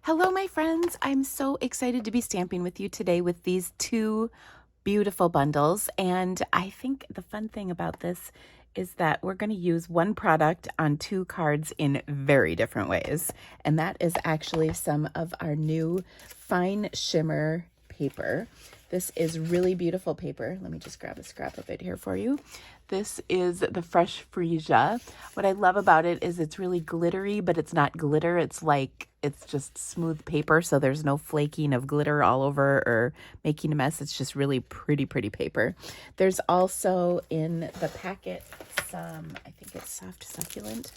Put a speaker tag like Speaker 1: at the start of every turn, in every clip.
Speaker 1: Hello, my friends. I'm so excited to be stamping with you today with these two beautiful bundles. And I think the fun thing about this is that we're going to use one product on two cards in very different ways. And that is actually some of our new Fine Shimmer paper. This is really beautiful paper. Let me just grab a scrap of it here for you. This is the Fresh Freesia. What I love about it is it's really glittery, but it's not glitter. It's just smooth paper, so there's no flaking of glitter all over or making a mess. It's just really pretty paper. There's also in the packet some, I think it's soft succulent.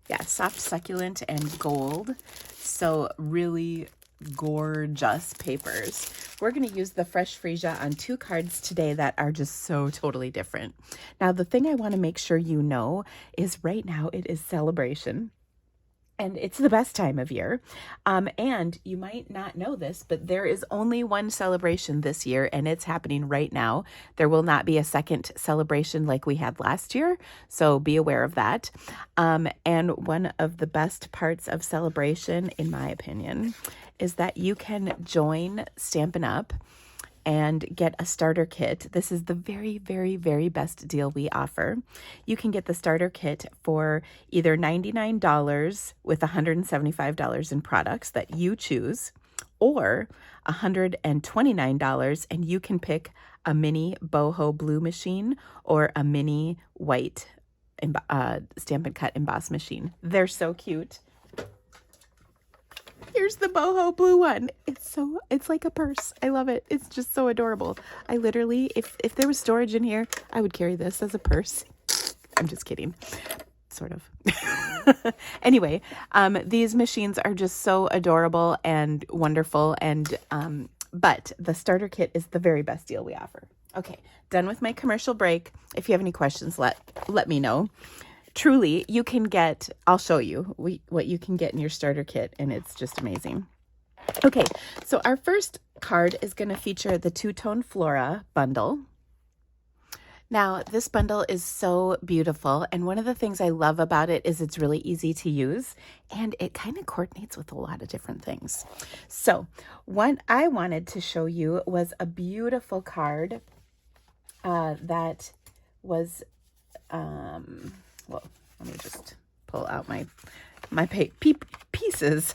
Speaker 1: Yeah, soft succulent and gold. So really gorgeous papers. We're going to use the Fresh Freesia on two cards today that are just so totally different. Now, the thing I want to make sure you know is right now it is celebration. And it's the best time of year. And you might not know this, but there is only one celebration this year, and it's happening right now. There will not be a second celebration like we had last year, so be aware of that. And one of the best parts of celebration, in my opinion, is that you can join Stampin' Up! And get a starter kit. This is the very best deal we offer. You can get the starter kit for either $99 with $175 in products that you choose, or $129, and you can pick a mini boho blue machine or a mini white Stampin' Cut emboss machine. They're so cute. Here's the boho blue one. It's like a purse. I love it. It's just so adorable. I literally, if there was storage in here, I would carry this as a purse. I'm just kidding. Sort of. Anyway, these machines are just so adorable and wonderful. And, but the starter kit is the very best deal we offer. Okay, done with my commercial break. If you have any questions, let me know. Truly, you can get, I'll show you what you can get in your starter kit, and it's just amazing. Okay, so our first card is going to feature the Two-Tone Flora bundle. Now, this bundle is so beautiful, and one of the things I love about it is it's really easy to use, and it kind of coordinates with a lot of different things. So, what I wanted to show you was a beautiful card that was... well, let me just pull out my pieces.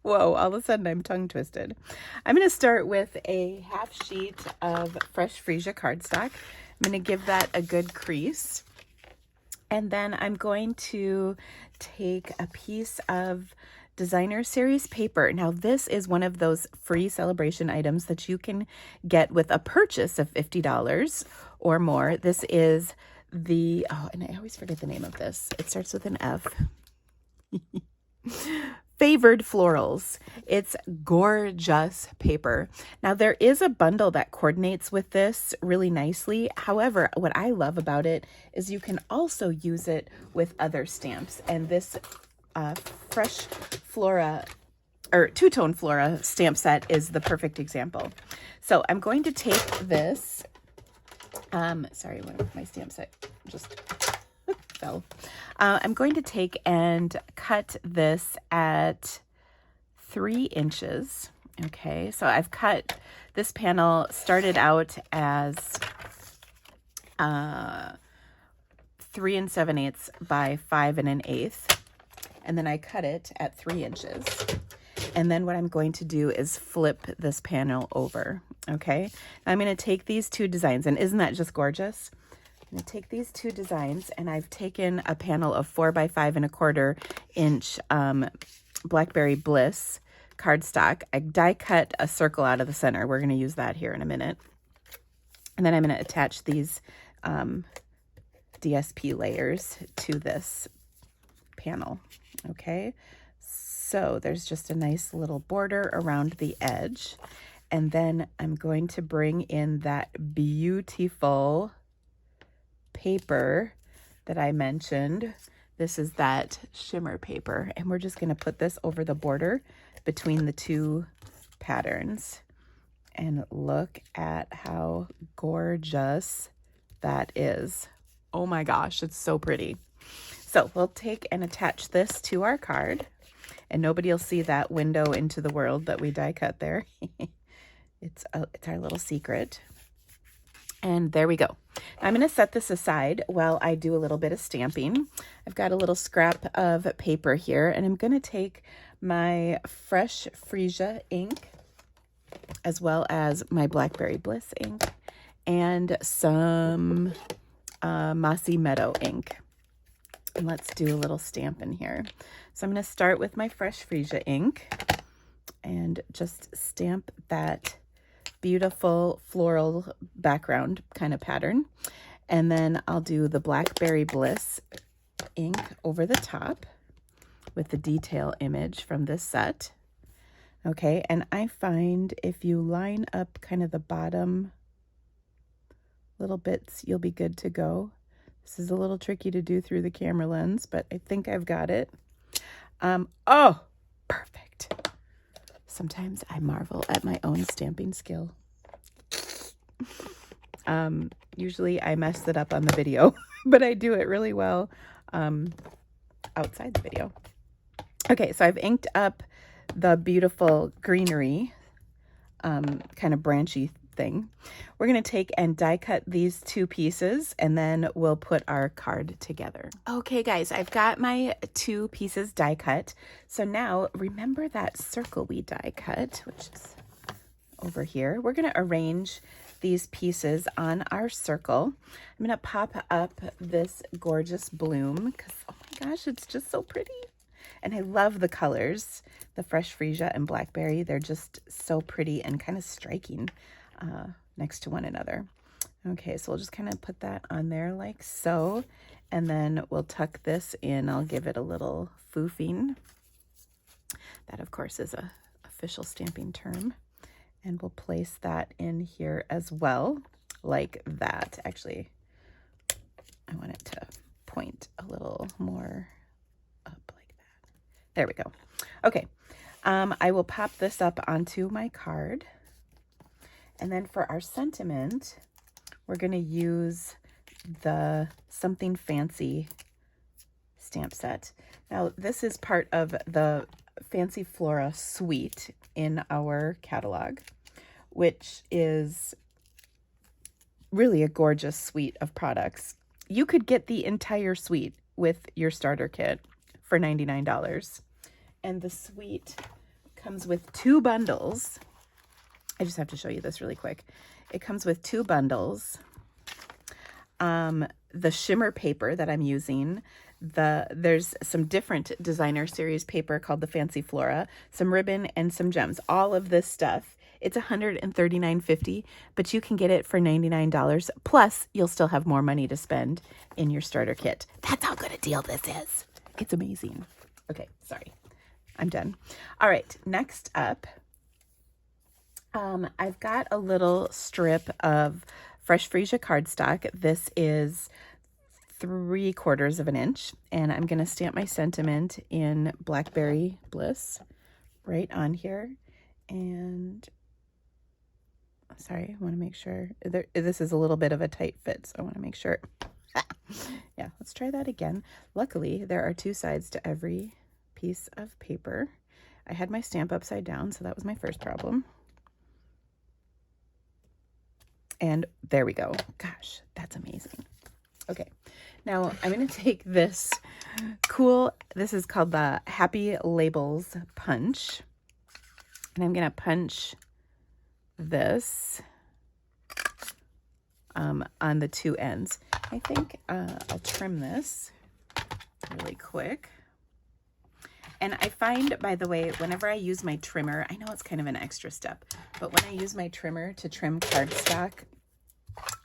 Speaker 1: Whoa, all of a sudden I'm tongue twisted. I'm going to start with a half sheet of Fresh Freesia cardstock. I'm going to give that a good crease. And then I'm going to take a piece of Designer Series paper. Now, this is one of those free celebration items that you can get with a purchase of $50 or more. This is and I always forget the name of this. It starts with an F. Favored Florals. It's gorgeous paper. Now, there is a bundle that coordinates with this really nicely. However, what I love about it is you can also use it with other stamps. And this Fresh Flora or Two-Tone Flora stamp set is the perfect example. So I'm going to take this. Sorry, one of my stamp set just fell. I'm going to take and cut this at 3 inches. Okay, so I've cut this panel, started out as 3 7/8 by 5 1/8, and then I cut it at 3 inches. And then what I'm going to do is flip this panel over, okay? Now I'm going to take these two designs, and isn't that just gorgeous? I'm going to take these two designs, and I've taken a panel of 4 by 5 1/4 inch Blackberry Bliss cardstock. I die cut a circle out of the center. We're going to use that here in a minute. And then I'm going to attach these DSP layers to this panel, okay? So there's just a nice little border around the edge. And then I'm going to bring in that beautiful paper that I mentioned. This is that shimmer paper. And we're just going to put this over the border between the two patterns. And look at how gorgeous that is. Oh my gosh, it's so pretty. So we'll take and attach this to our card. and nobody will see that window into the world that we die cut there. It's our little secret. And there we go. I'm going to set this aside while I do a little bit of stamping. I've got a little scrap of paper here, and I'm going to take my Fresh Freesia ink, as well as my Blackberry Bliss ink, and some Mossy Meadow ink. And let's do a little stamp in here. So I'm going to start with my Fresh Freesia ink and just stamp that beautiful floral background kind of pattern. And then I'll do the Blackberry Bliss ink over the top with the detail image from this set. Okay, and I find if you line up kind of the bottom little bits, you'll be good to go. This is a little tricky to do through the camera lens, but I think I've got it. Oh, perfect. Sometimes I marvel at my own stamping skill. Usually I mess it up on the video, but I do it really well outside the video. Okay, so I've inked up the beautiful greenery kind of branchy thing. We're going to take and die cut these two pieces, and then we'll put our card together. Okay guys, I've got my two pieces die cut. So now remember that circle we die cut, which is over here. We're going to arrange these pieces on our circle. I'm going to pop up this gorgeous bloom because, oh my gosh, it's just so pretty. And I love the colors, the Fresh Freesia and Blackberry. They're just so pretty and kind of striking next to one another. Okay, so we'll just kind of put that on there like so. And then we'll tuck this in. I'll give it a little foofing. That, of course, is a official stamping term. And we'll place that in here as well, like that. Actually, I want it to point a little more up like that. There we go. Okay, I will pop this up onto my card. And then for our sentiment, we're going to use the Something Fancy stamp set. Now, this is part of the Fancy Flora suite in our catalog, which is really a gorgeous suite of products. You could get the entire suite with your starter kit for $99. And the suite comes with two bundles. I just have to show you this really quick. It comes with two bundles. The shimmer paper that I'm using, there's some different designer series paper called the Fancy Flora, some ribbon, and some gems. All of this stuff, it's $139.50, but you can get it for $99. Plus, you'll still have more money to spend in your starter kit. That's how good a deal this is. It's amazing. Okay, sorry. I'm done. All right, next up, I've got a little strip of Fresh Freesia cardstock. This is 3/4 of an inch, and I'm going to stamp my sentiment in Blackberry Bliss right on here. And sorry, I want to make sure this is a little bit of a tight fit, so I want to make sure. Yeah, let's try that again. Luckily, there are two sides to every piece of paper. I had my stamp upside down, so that was my first problem. And there we go. Gosh, that's amazing. Okay, now I'm going to take this this is called the Happy Labels Punch. And I'm going to punch this on the two ends. I think I'll trim this really quick. And I find, by the way, whenever I use my trimmer, I know it's kind of an extra step, but when I use my trimmer to trim cardstock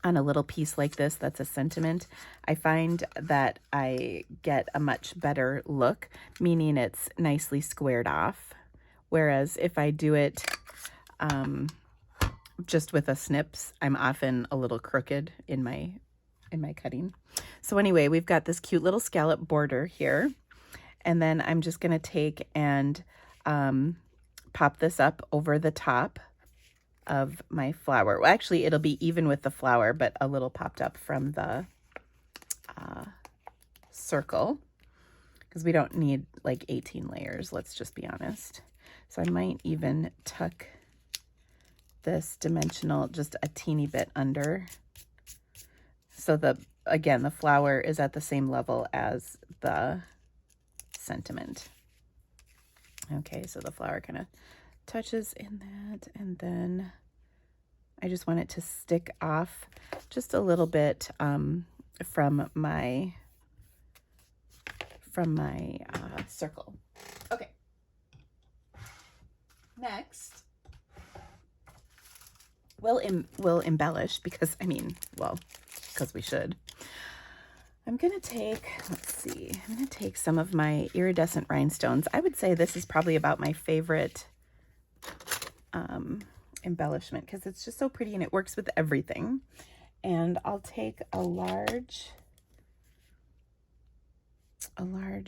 Speaker 1: on a little piece like this that's a sentiment, I find that I get a much better look, meaning it's nicely squared off. Whereas if I do it just with a snips, I'm often a little crooked in my cutting. So anyway, we've got this cute little scallop border here. And then I'm just going to take and pop this up over the top of my flower. Well, actually, it'll be even with the flower, but a little popped up from the circle. because we don't need like 18 layers, let's just be honest. So I might even tuck this dimensional just a teeny bit under. So again, the flower is at the same level as the sentiment. Okay, so the flower kind of touches in that, and then I just want it to stick off just a little bit from my circle. Okay. Next, we'll embellish because, I mean, well, because we should. I'm going to take, let's see, I'm going to take some of my iridescent rhinestones. I would say this is probably about my favorite embellishment because it's just so pretty and it works with everything. And I'll take a large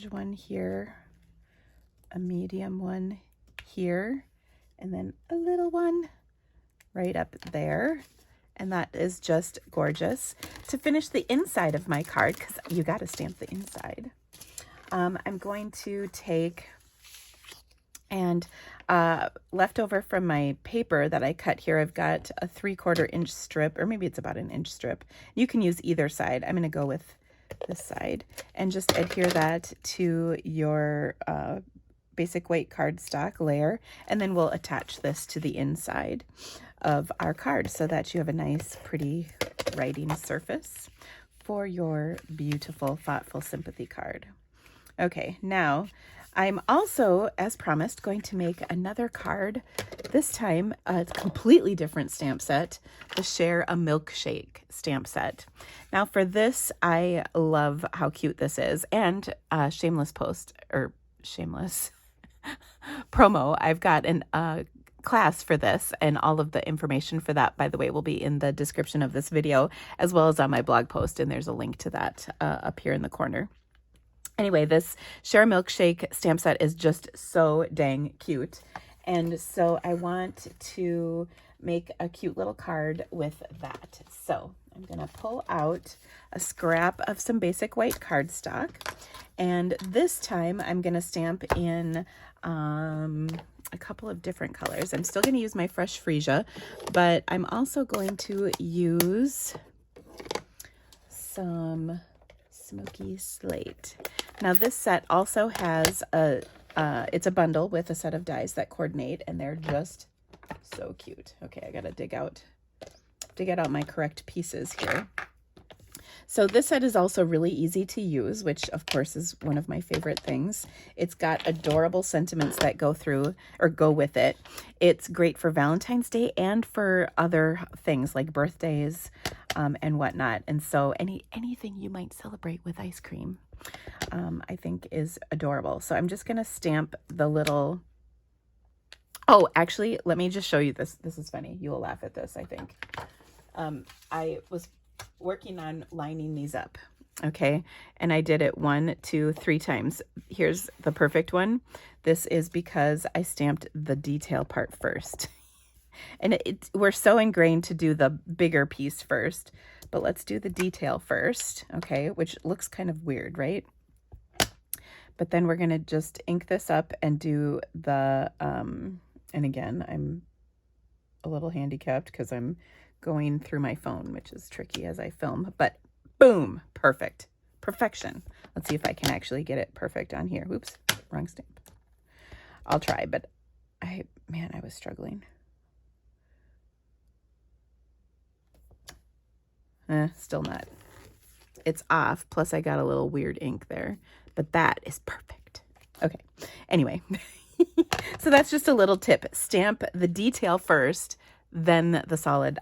Speaker 1: one here, a medium one here, and then a little one right up there. And that is just gorgeous. To finish the inside of my card, because you got to stamp the inside, I'm going to take, and left over from my paper that I cut here, I've got a 3/4 inch strip, or maybe it's about an inch strip. You can use either side. I'm going to go with this side and just adhere that to your basic white cardstock layer, and then we'll attach this to the inside of our card so that you have a nice pretty writing surface for your beautiful thoughtful sympathy card. Okay, now I'm also, as promised, going to make another card, this time a completely different stamp set, the Share a Milkshake stamp set. Now for this, I love how cute this is, and shameless promo, I've got an class for this, and all of the information for that, by the way, will be in the description of this video, as well as on my blog post, and there's a link to that up here in the corner. Anyway, this Share a Milkshake stamp set is just so dang cute, and so I want to make a cute little card with that. So I'm going to pull out a scrap of some basic white cardstock, and this time I'm going to stamp in a couple of different colors. I'm still going to use my fresh freesia, but I'm also going to use some smoky slate. Now this set also has it's a bundle with a set of dies that coordinate, and they're just so cute. Okay, I gotta dig out my correct pieces here. So this set is also really easy to use, which of course is one of my favorite things. It's got adorable sentiments that go with it. It's great for Valentine's Day and for other things like birthdays and whatnot. And so anything you might celebrate with ice cream, I think is adorable. So I'm just going to stamp the little, oh, actually, let me just show you this. This is funny. You will laugh at this, I think. I was working on lining these up, okay, and I did it 1, 2, 3 times. Here's the perfect one. This is because I stamped the detail part first. And we're so ingrained to do the bigger piece first, but let's do the detail first, okay, which looks kind of weird, right? But then we're going to just ink this up and do the, and again, I'm a little handicapped because I'm going through my phone, which is tricky as I film, but boom, perfect, perfection. Let's see if I can actually get it perfect on here. Oops, wrong stamp. I'll try, but I was struggling. Still not. It's off, plus I got a little weird ink there, but that is perfect. Okay, anyway, so that's just a little tip. Stamp the detail first, then the solid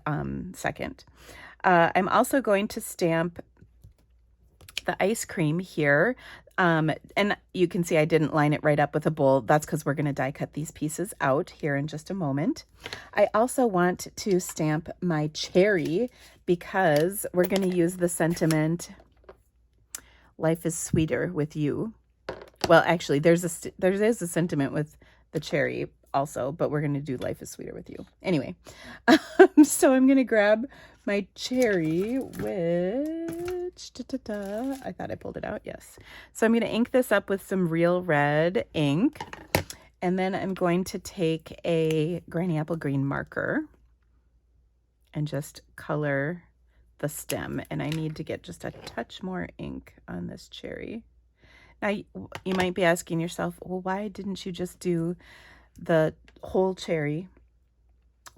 Speaker 1: second. I'm also going to stamp the ice cream here. And you can see I didn't line it right up with a bowl. That's because we're going to die cut these pieces out here in just a moment. I also want to stamp my cherry because we're going to use the sentiment, life is sweeter with you. Well, actually, there is a sentiment with the cherry also, but we're going to do life is sweeter with you. Anyway, so I'm going to grab my cherry, which I thought I pulled it out. Yes. So I'm going to ink this up with some real red ink. And then I'm going to take a Granny Apple Green marker and just color the stem. And I need to get just a touch more ink on this cherry. Now, you might be asking yourself, well, why didn't you just do the whole cherry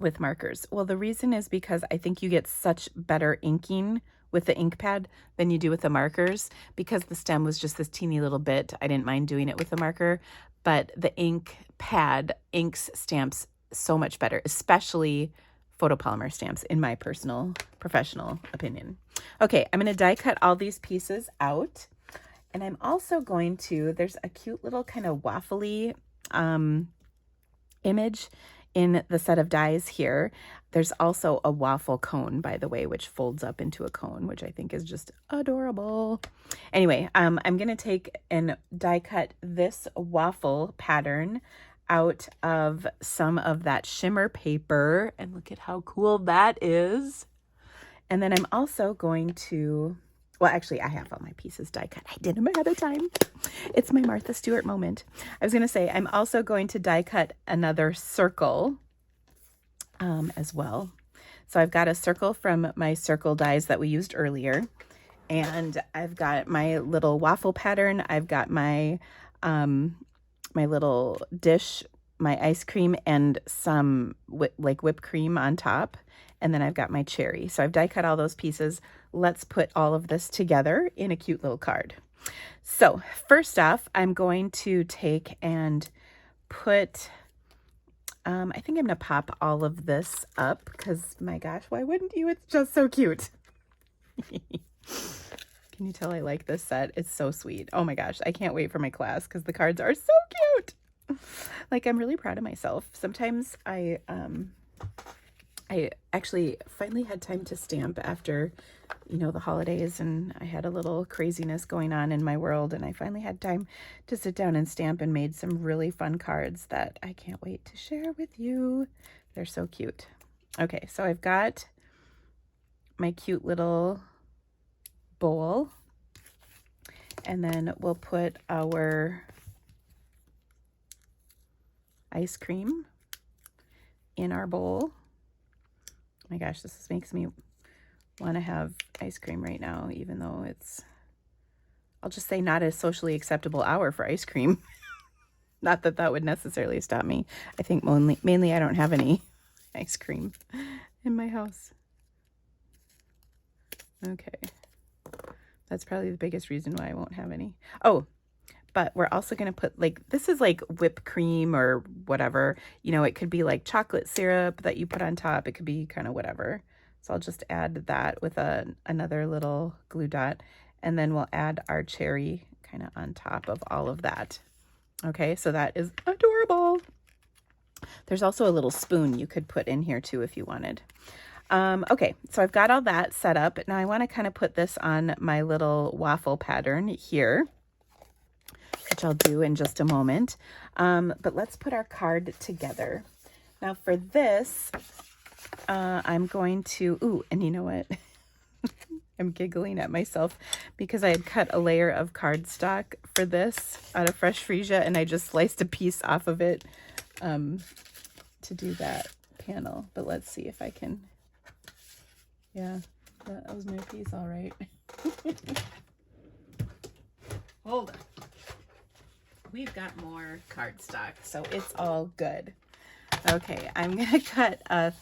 Speaker 1: with markers? Well, the reason is because I think you get such better inking with the ink pad than you do with the markers. Because the stem was just this teeny little bit, I didn't mind doing it with the marker, but the ink pad inks stamps so much better, especially photopolymer stamps, in my personal professional opinion. Okay, I'm going to die cut all these pieces out. And I'm also going to, there's a cute little kind of waffly image in the set of dies here. There's also a waffle cone, by the way, which folds up into a cone, which I think is just adorable. Anyway, I'm going to take and die cut this waffle pattern out of some of that shimmer paper. And look at how cool that is. And then I'm also going to, well, actually, I have all my pieces die cut. I did them ahead of time. It's my Martha Stewart moment. I was going to say, I'm also going to die cut another circle as well. So I've got a circle from my circle dies that we used earlier. And I've got my little waffle pattern. I've got my my little dish, my ice cream, and some like whipped cream on top. And then I've got my cherry. So I've die cut all those pieces. Let's put all of this together in a cute little card. So first off, I'm going to take and put, I think I'm going to pop all of this up because, my gosh, why wouldn't you? It's just so cute. Can you tell I like this set? It's so sweet. Oh my gosh, I can't wait for my class because the cards are so cute. Like, I'm really proud of myself. Sometimes I actually finally had time to stamp after, the holidays, and I had a little craziness going on in my world, and I finally had time to sit down and stamp and made some really fun cards that I can't wait to share with you. They're so cute. Okay, so I've got my cute little bowl, and then we'll put our ice cream in our bowl. Oh my gosh, this makes me want to have ice cream right now, even though it's, I'll just say, not a socially acceptable hour for ice cream. Not that that would necessarily stop me. I think mainly I don't have any ice cream in my house. Okay. That's probably the biggest reason why I won't have any. Oh, but we're also going to put, this is like whipped cream or whatever. It could be like chocolate syrup that you put on top. It could be kind of whatever. So I'll just add that with another little glue dot. And then we'll add our cherry kind of on top of all of that. Okay, so that is adorable. There's also a little spoon you could put in here too if you wanted. Okay, so I've got all that set up. Now I want to kind of put this on my little waffle pattern here, which I'll do in just a moment. But let's put our card together. Now for this, I'm going to, and you know what? I'm giggling at myself because I had cut a layer of cardstock for this out of fresh freesia, and I just sliced a piece off of it to do that panel. But let's see if I can. Yeah, that was my piece, all right. Hold on. We've got more cardstock, so it's all good. Okay, I'm going to cut a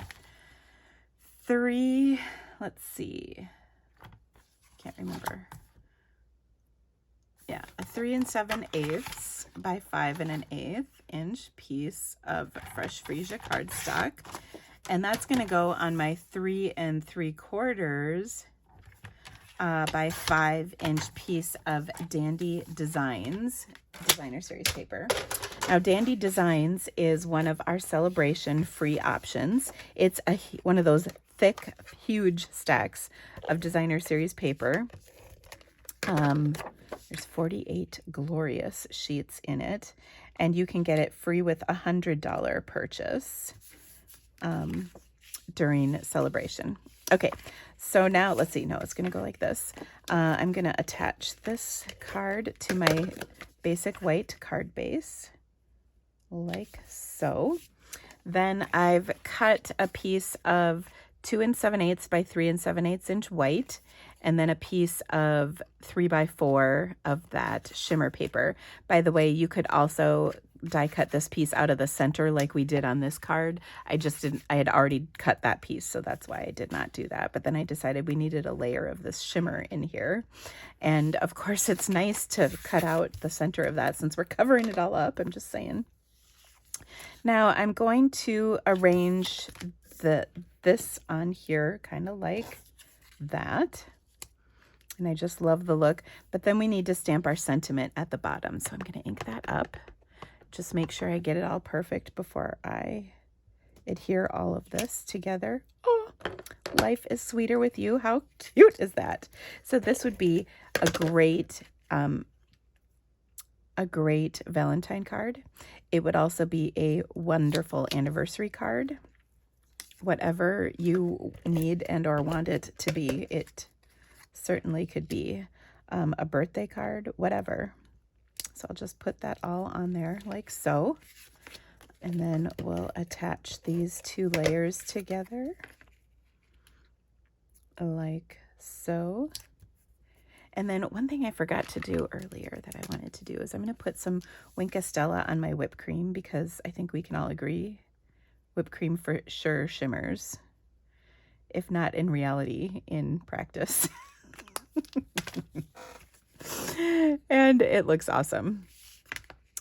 Speaker 1: 3, let's see. Can't remember. Yeah, a 3 7/8 by 5 1/8 inch piece of fresh freesia cardstock. And that's going to go on my 3 3/4 by 5 inch piece of Dandy Designs designer series paper. Now, Dandy Designs is one of our celebration free options. It's one of those thick, huge stacks of designer series paper. There's 48 glorious sheets in it, and you can get it free with a $100 purchase during celebration. Okay, so now let's see. No, it's going to go like this. I'm going to attach this card to my basic white card base, like so. Then I've cut a piece of 2 7/8 by 3 7/8 inch white, and then a piece of 3 by 4 of that shimmer paper. By the way, you could also die cut this piece out of the center like we did on this card. I had already cut that piece, so that's why I did not do that. But then I decided we needed a layer of this shimmer in here. And of course, it's nice to cut out the center of that since we're covering it all up. I'm just saying. Now I'm going to arrange this on here kind of like that. And I just love the look. But then we need to stamp our sentiment at the bottom. So I'm going to ink that up. Just make sure I get it all perfect before I adhere all of this together. Oh, life is sweeter with you. How cute is that? So this would be a great Valentine card. It would also be a wonderful anniversary card. Whatever you need and or want it to be, it certainly could be a birthday card, whatever. So I'll just put that all on there like so. And then we'll attach these 2 layers together like so. And then one thing I forgot to do earlier that I wanted to do is I'm going to put some Wink Estella on my whipped cream because I think we can all agree whipped cream for sure shimmers, if not in reality, in practice. And it looks awesome.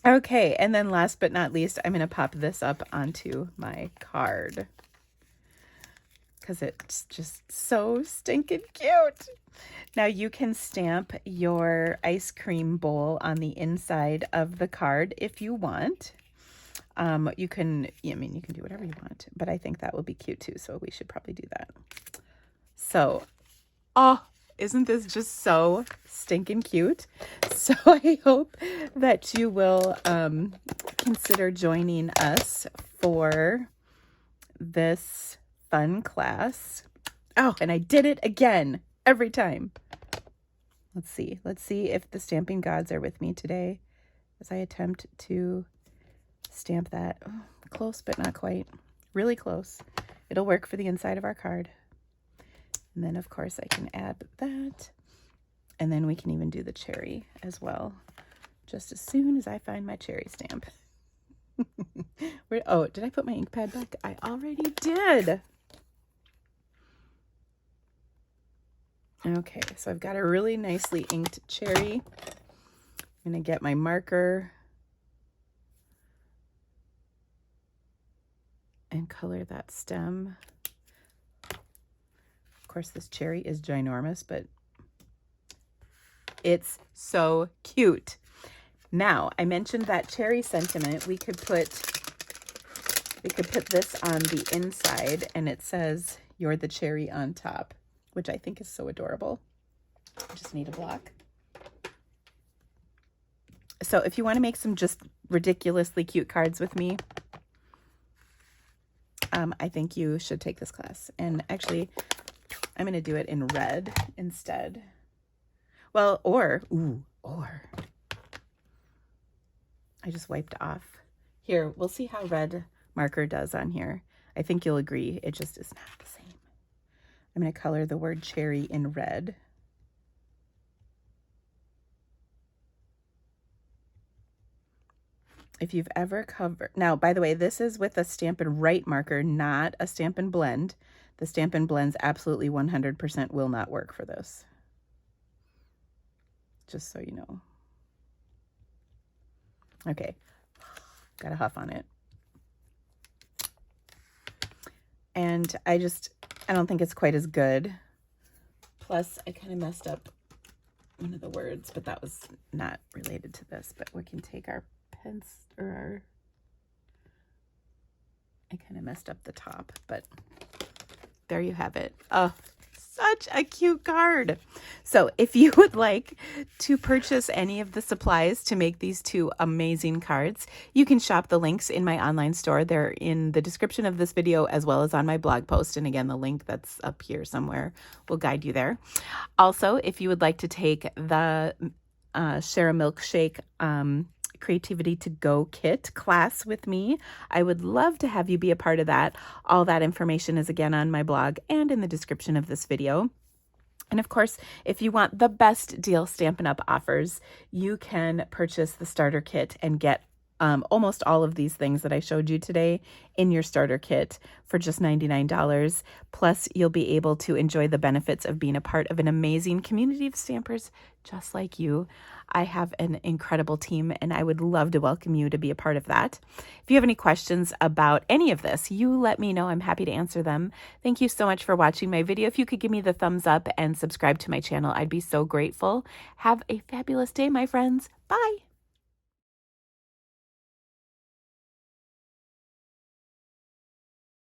Speaker 1: Okay, and then last but not least, I'm going to pop this up onto my card because it's just so stinking cute. Now you can stamp your ice cream bowl on the inside of the card if you want. You can do whatever you want, but I think that will be cute too, so we should probably do that. So, isn't this just so stinking cute? So I hope that you will consider joining us for this fun class. Oh, and I did it again every time. Let's see if the stamping gods are with me today as I attempt to stamp that. Oh, close, but not quite. Really close. It'll work for the inside of our card. And then, of course, I can add that. And then we can even do the cherry as well, just as soon as I find my cherry stamp. Oh, did I put my ink pad back? I already did. Okay, so I've got a really nicely inked cherry. I'm going to get my marker and color that stem. Of course, this cherry is ginormous, but it's so cute. Now, I mentioned that cherry sentiment. We could put this on the inside, and it says, "You're the cherry on top," which I think is so adorable. I just need a block. So if you want to make some just ridiculously cute cards with me, I think you should take this class. And actually, I'm going to do it in red instead. Well, or I just wiped off. Here, we'll see how red marker does on here. I think you'll agree, it just is not the same. I'm going to color the word cherry in red. If you've ever covered... Now, by the way, this is with a Stampin' Write marker, not a Stampin' Blend. The Stampin' Blends absolutely 100% will not work for this. Just so you know. Okay. Got a huff on it. And I don't think it's quite as good. Plus, I kind of messed up one of the words, but that was not related to this. But we can take our I kind of messed up the top, but there you have it. Oh, so such a cute card. So if you would like to purchase any of the supplies to make these two amazing cards, you can shop the links in my online store. They're in the description of this video as well as on my blog post. And again, the link that's up here somewhere will guide you there. Also, if you would like to take the Share a Milkshake Creativity to Go kit class with me, I would love to have you be a part of that. All that information is again on my blog and in the description of this video. And of course, if you want the best deal Stampin' Up! Offers, you can purchase the starter kit and get almost all of these things that I showed you today in your starter kit for just $99. Plus, you'll be able to enjoy the benefits of being a part of an amazing community of stampers just like you. I have an incredible team, and I would love to welcome you to be a part of that. If you have any questions about any of this, you let me know. I'm happy to answer them. Thank you so much for watching my video. If you could give me the thumbs up and subscribe to my channel, I'd be so grateful. Have a fabulous day, my friends. Bye.